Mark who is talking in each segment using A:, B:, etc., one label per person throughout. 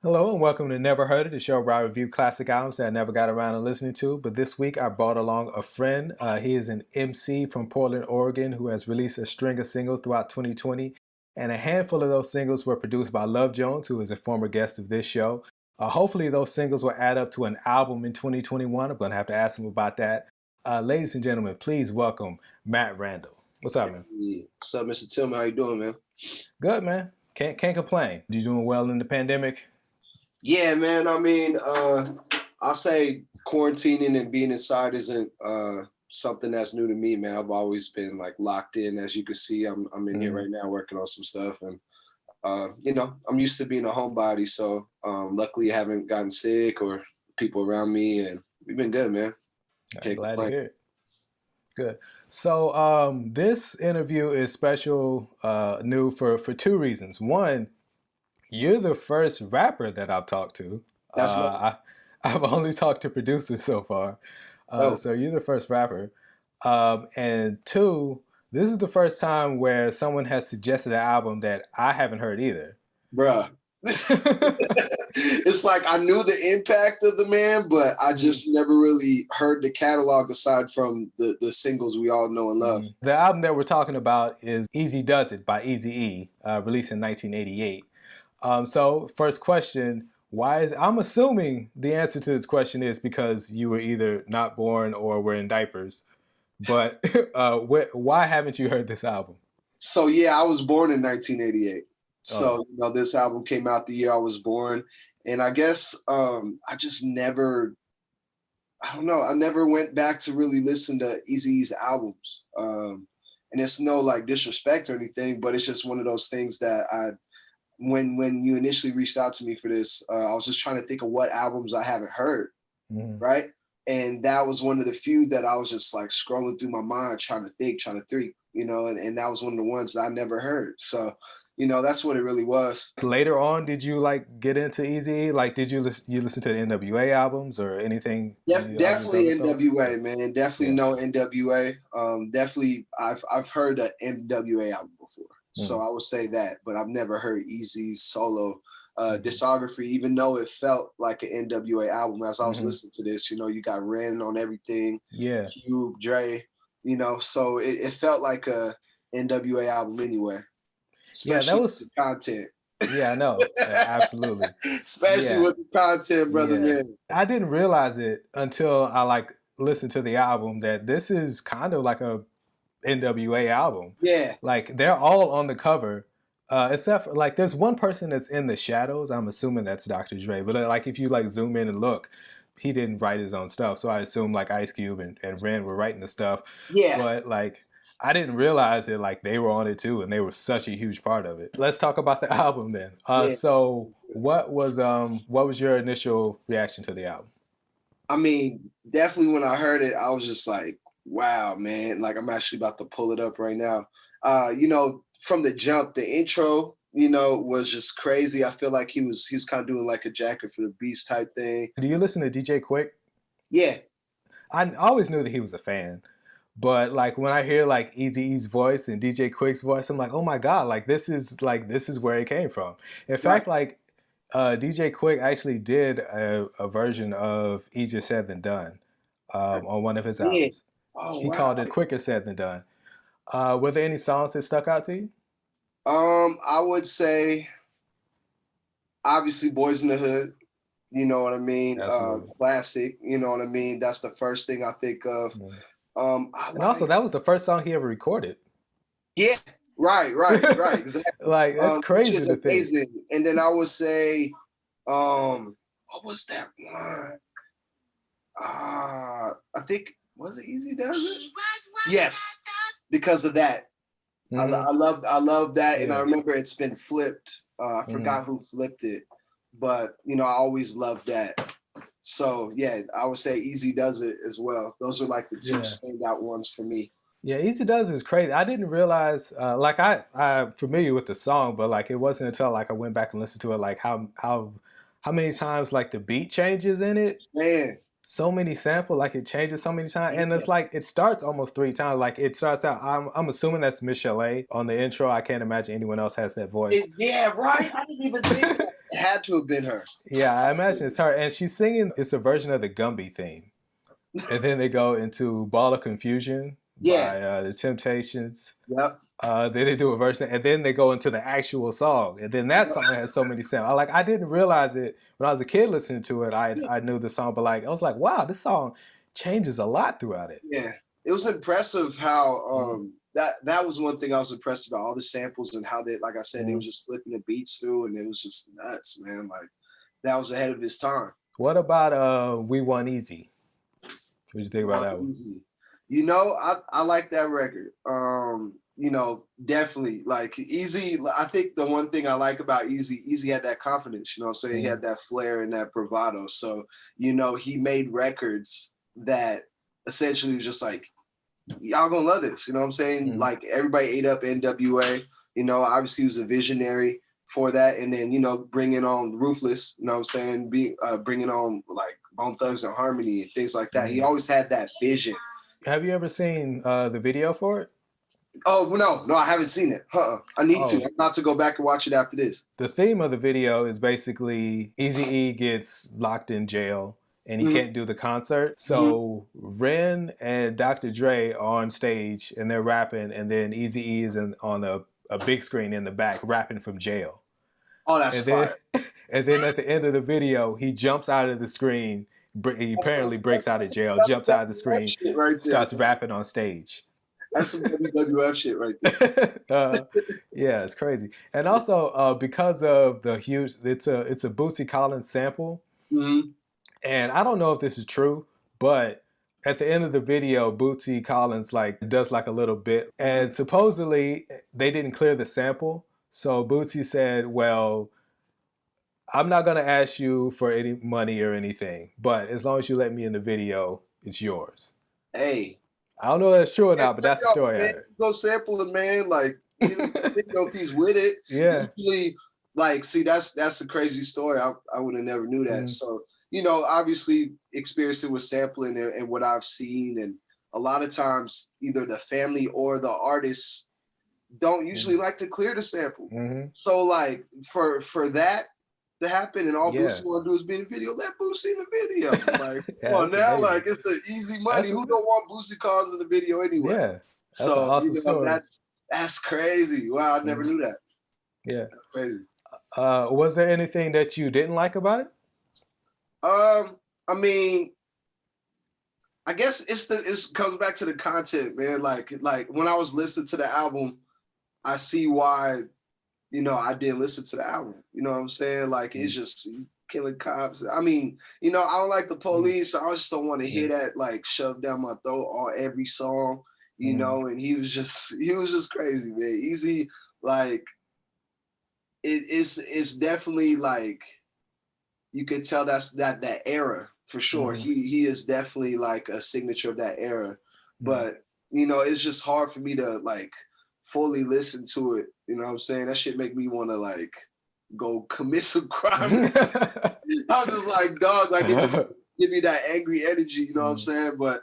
A: Hello and welcome to Never Heard It, the show where I review classic albums that I never got around to listening to. But this week I brought along a friend. He is an MC from Portland, Oregon, who has released a string of singles throughout 2020. And a handful of those singles were produced by Love Jones, who is a former guest of this show. Hopefully those singles will add up to an album in 2021. I'm going to have to ask him about that. Ladies and gentlemen, please welcome Mat Randol. What's up, man?
B: What's up, Mr. Tillman? How you doing, man?
A: Good, man. Can't complain. You doing well in the pandemic?
B: Yeah, man. I mean, I'll say quarantining and being inside isn't something that's new to me, man. I've always been like locked in. As you can see, I'm in here right now working on some stuff, and I'm used to being a homebody. So luckily, I haven't gotten sick or people around me, and we've been good, man.
A: Glad to hear it. Good. So this interview is special, new for two reasons. One, you're the first rapper that I've talked to. I've only talked to producers so far. So you're the first rapper. And two, this is the first time where someone has suggested an album that I haven't heard either.
B: Bruh. It's like I knew the impact of the man, but I just never really heard the catalog aside from the singles we all know and love.
A: The album that we're talking about is Eazy-Duz-It by Eazy-E, released in 1988. So first question, I'm assuming the answer to this question is because you were either not born or were in diapers, but why haven't you heard this album?
B: So yeah, I was born in 1988. So, this album came out the year I was born, and I guess I just never, I never went back to really listen to Eazy-E's albums. And it's no like disrespect or anything, but it's just one of those things that when you initially reached out to me for this, I was just trying to think of what albums I haven't heard, right? And that was one of the few that I was just like scrolling through my mind, trying to think, and that was one of the ones that I never heard. So, that's what it really was.
A: Later on, did you like get into Eazy-E? Like, did you listen to the NWA albums or anything?
B: Definitely NWA, man. Definitely know NWA. Definitely, I've heard the NWA album before. So I would say that, but I've never heard Eazy's solo discography, even though it felt like an NWA album. As I was listening to this, you got Ren on everything, Cube, Dre, so it felt like a NWA album anyway. Especially
A: that was
B: the content.
A: Yeah, I know. Absolutely.
B: Especially with the content, brother, man.
A: I didn't realize it until I listened to the album that this is kind of like a NWA album.
B: Yeah.
A: Like they're all on the cover. Except for, like there's one person that's in the shadows. I'm assuming that's Dr. Dre. But like if you like zoom in and look, he didn't write his own stuff. So I assume like Ice Cube and Ren were writing the stuff.
B: Yeah.
A: But like I didn't realize it like they were on it too, and they were such a huge part of it. Let's talk about the album then. So what was your initial reaction to the album?
B: I mean, definitely when I heard it, I was just like, wow, man. Like I'm actually about to pull it up right now. From the jump, the intro, was just crazy. I feel like he was kind of doing like a Jacket for the Beast type thing.
A: Do you listen to DJ Quick?
B: Yeah.
A: I always knew that he was a fan. But like when I hear like Eazy-E's voice and DJ Quick's voice, I'm like, oh my God, like this is where it came from. In fact, like DJ Quick actually did a version of Easier Said Than Done on one of his albums. He called it Quicker Said Than Done. Were there any songs that stuck out to you?
B: I would say obviously Boys in the Hood. You know what I mean? Classic. You know what I mean? That's the first thing I think of.
A: And also, that was the first song he ever recorded.
B: Yeah, right, exactly.
A: Like that's crazy to think.
B: And then I would say, what was that one? I think was it Eazy-Duz-It? Yes, because of that. I love that, and I remember it's been flipped. I forgot who flipped it, but I always loved that. So yeah, I would say Eazy-Duz-It as well. Those are like the two standout ones for me.
A: Yeah, Eazy-Duz-It is crazy. I didn't realize, like I'm familiar with the song, but like it wasn't until like I went back and listened to it, like how many times like the beat changes in it.
B: Man,
A: so many samples, like it changes so many times, and it's like it starts almost 3 times. Like it starts out. I'm assuming that's Miss Chalet on the intro. I can't imagine anyone else has that voice.
B: Yeah, right. I didn't even think that. It had to have been her.
A: Yeah, I imagine it's her, and she's singing. It's a version of the Gumby theme, and then they go into "Ball of Confusion"
B: Yeah.
A: by the Temptations.
B: Yep.
A: Then they do a verse, and then they go into the actual song, and then that song has so many samples. I didn't realize it when I was a kid listening to it. I knew the song, but like I was like, wow, this song changes a lot throughout it.
B: Yeah, it was impressive how that was one thing I was impressed about, all the samples and how they, like I said, they were just flipping the beats through, and it was just nuts, man. Like that was ahead of his time.
A: What about We Want Easy? What you think about that one?
B: Easy. You know, I like that record. You know, definitely like Eazy. I think the one thing I like about Eazy had that confidence. You know what I'm saying? He had that flair and that bravado. So, you know, he made records that essentially was just like, y'all gonna love this. You know what I'm saying? Like everybody ate up NWA. You know, obviously he was a visionary for that. And then, you know, bringing on Ruthless, you know what I'm saying? Bringing on like Bone Thugs and Harmony and things like that. He always had that vision.
A: Have you ever seen the video for it?
B: Oh, no, I haven't seen it. I need to. I'm about to go back and watch it after this.
A: The theme of the video is basically Eazy-E gets locked in jail and he can't do the concert. So Ren and Dr. Dre are on stage and they're rapping, and then Eazy-E is on a big screen in the back rapping from jail.
B: Oh, that's fire.
A: And then at the end of the video, he jumps out of the screen. He apparently breaks out of jail, jumps out of the screen, starts rapping on stage.
B: That's some WWF shit right there.
A: Yeah, it's crazy. And also because of the huge, it's a Bootsy Collins sample. And I don't know if this is true, but at the end of the video, Bootsy Collins like does like a little bit, and supposedly they didn't clear the sample. So Bootsy said, well, I'm not going to ask you for any money or anything, but as long as you let me in the video, it's yours.
B: Hey.
A: I don't know if that's true or not, but that's the story I heard.
B: Go sample it, man. Like, you know if he's with it.
A: Yeah.
B: Usually, like, see, that's a crazy story. I would have never knew that. So, you know, obviously experiencing with sampling and what I've seen, and a lot of times either the family or the artists don't usually like to clear the sample. So, like, for that to happen, and all Boosie want to do is be in the video, let Boosie in the video. Like, come on now, amazing. Like, it's an easy money. Who don't want Boosie calls in the video anyway?
A: Yeah, that's an awesome story.
B: That's crazy. Wow, I never knew that.
A: Yeah,
B: that's crazy.
A: Was there anything that you didn't like about it?
B: I mean, I guess it comes back to the content, man. Like when I was listening to the album, I see why, you know, I didn't listen to the album. You know what I'm saying? Like, it's just killing cops. I mean, you know, I don't like the police. So I just don't want to hear that like shoved down my throat on every song, you know. And he was just crazy, man. Eazy, like, it's definitely like, you could tell that's that era for sure. He is definitely like a signature of that era. But, you know, it's just hard for me to like fully listen to it. You know what I'm saying? That shit make me want to like go commit some crimes. I'm just like, dog, like, it just give me that angry energy, you know what I'm saying? But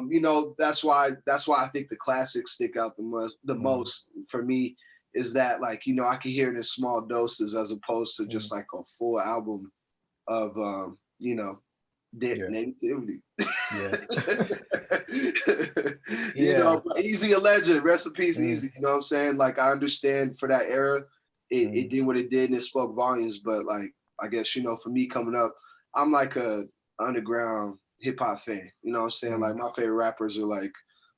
B: you know, that's why I think the classics stick out the most for me, is that, like, you know, I can hear it in small doses as opposed to just like a full album of you know, negativity. You know, but Eazy a legend. Rest in peace, Eazy. You know what I'm saying? Like, I understand for that era, it did what it did and it spoke volumes. But like, I guess, you know, for me coming up, I'm like a underground hip hop fan. You know what I'm saying? Like, my favorite rappers are like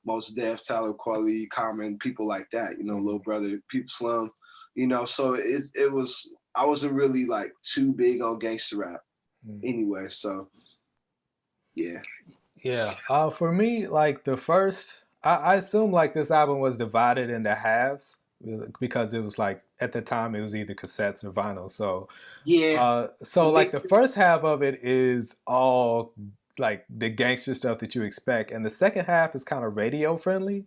B: Mos Def, Talib Kweli, Common, people like that. You know, Lil Brother, Peep Slum. You know, so it was, I wasn't really like too big on gangster rap anyway. So yeah.
A: For me, like the first, I assume like this album was divided into halves because it was like, at the time it was either cassettes or vinyl. So so like the first half of it is all like the gangster stuff that you expect, and the second half is kind of radio friendly.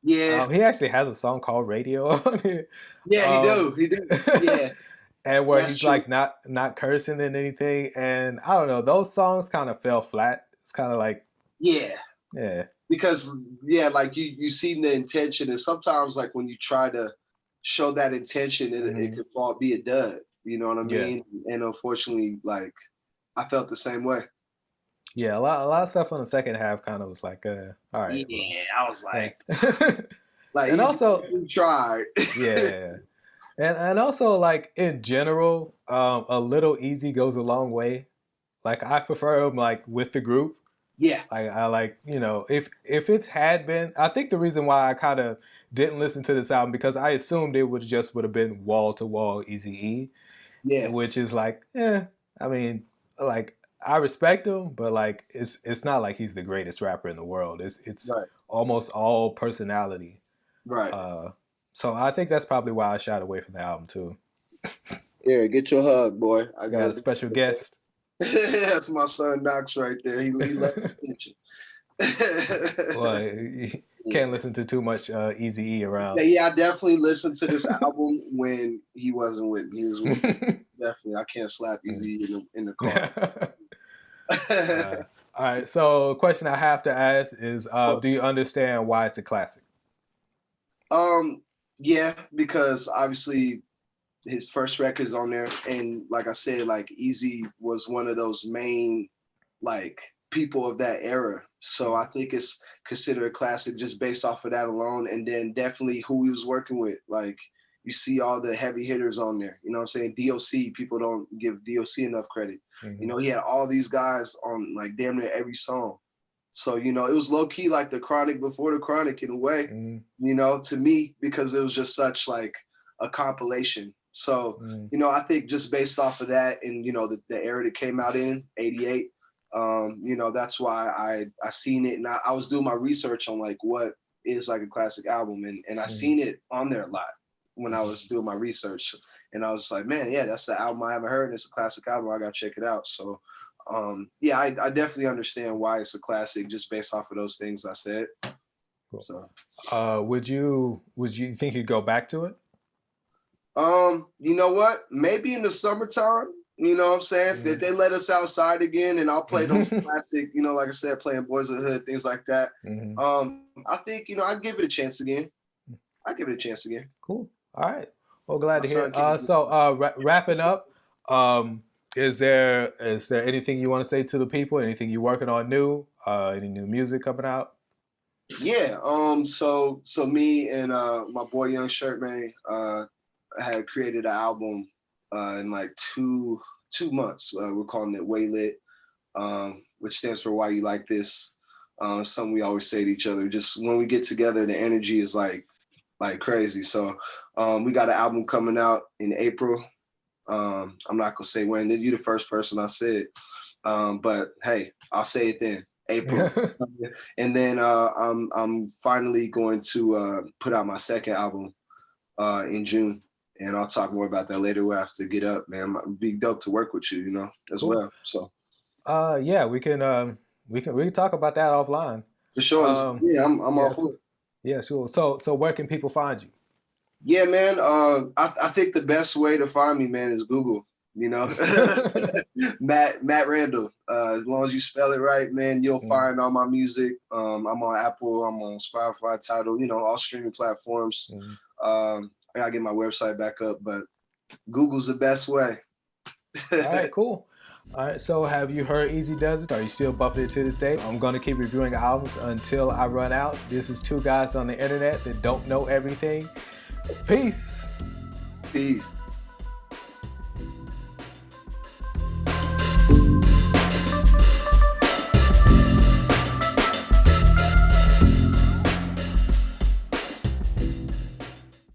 A: He actually has a song called Radio on here.
B: He do. Yeah.
A: And where he's like not cursing and anything. And I don't know, those songs kind of fell flat. It's kind of like,
B: because like you see the intention, and sometimes like when you try to show that intention, it could be a dud. You know what I mean? And unfortunately, like, I felt the same way.
A: Yeah, a lot of stuff on the second half kind of was like, all right, well,
B: Yeah, I was
A: yeah.
B: like,
A: And
B: Eazy
A: also,
B: tried.
A: yeah, and also like in general, a little Eazy goes a long way. Like I prefer him like with the group.
B: Yeah,
A: Like I like, you know, if it had been, I think the reason why I kind of didn't listen to this album because I assumed it would have been wall to wall Eazy-E,
B: yeah,
A: which is like, I mean, like I respect him, but like it's not like he's the greatest rapper in the world. It's
B: right,
A: almost all personality.
B: right.
A: So I think that's probably why I shied away from the album too.
B: Here, get your hug, boy. I
A: We got
B: gotta
A: a
B: do
A: special
B: it.
A: guest.
B: That's my son Knox right there. He loves attention.
A: Well, you can't listen to too much Eazy-E around.
B: Yeah, I definitely listened to this album when he wasn't with me. He was with me. Definitely. I can't slap Eazy in the car.
A: All right. So, a question I have to ask is, do you understand why it's a classic?
B: Yeah, because obviously his first record's on there, and like I said, like Eazy was one of those main like people of that era. So I think it's considered a classic just based off of that alone, and then definitely who he was working with. Like you see all the heavy hitters on there. You know what I'm saying? DOC, people don't give DOC enough credit.
A: Mm-hmm.
B: You know, he had all these guys on like damn near every song. So, you know, it was low key like the Chronic before the Chronic in a way, you know, to me, because it was just such like a compilation. So, you know, I think just based off of that and, you know, the era that came out in, 88, you know, that's why I seen it. And I was doing my research on like what is like a classic album. And I seen it on there a lot when I was doing my research. And I was like, man, yeah, that's the album I haven't heard. And it's a classic album. I got to check it out. So, yeah, I definitely understand why it's a classic just based off of those things I said.
A: Cool.
B: So,
A: would you think you'd go back to it?
B: You know what? Maybe in the summertime. You know what I'm saying? If they let us outside again, and I'll play those classic, you know, like I said, playing Boys of the Hood, things like that. I think, you know, I'd give it a chance again.
A: Cool. All right. Well, glad to hear. So, wrapping up, is there anything you want to say to the people? Anything you're working on new? Any new music coming out?
B: Yeah. So me and my boy Young Shirtman had created an album in like two months. We're calling it Waylit, which stands for Why You Like This. Something we always say to each other. Just when we get together, the energy is like crazy. So we got an album coming out in April. I'm not gonna say when. You're the first person I said, but hey, I'll say it then. April, and then I'm finally going to put out my second album in June, and I'll talk more about that later. We'll have to get up, man. It'd be dope to work with you, you know, as well. So,
A: yeah, we can talk about that offline
B: for sure. Yeah, I'm all for it.
A: Yeah, sure. So where can people find you?
B: Yeah, man. I think the best way to find me, man, is Google. You know, Mat Randol. As long as you spell it right, man, you'll find all my music. I'm on Apple. I'm on Spotify, Tidal. You know, all streaming platforms. I gotta get my website back up, but Google's the best way.
A: All right, cool. All right, so have you heard Eazy-Duz-It? Are you still bumping it to this day? I'm going to keep reviewing albums until I run out. This is two guys on the internet that don't know everything. Peace.
B: Peace.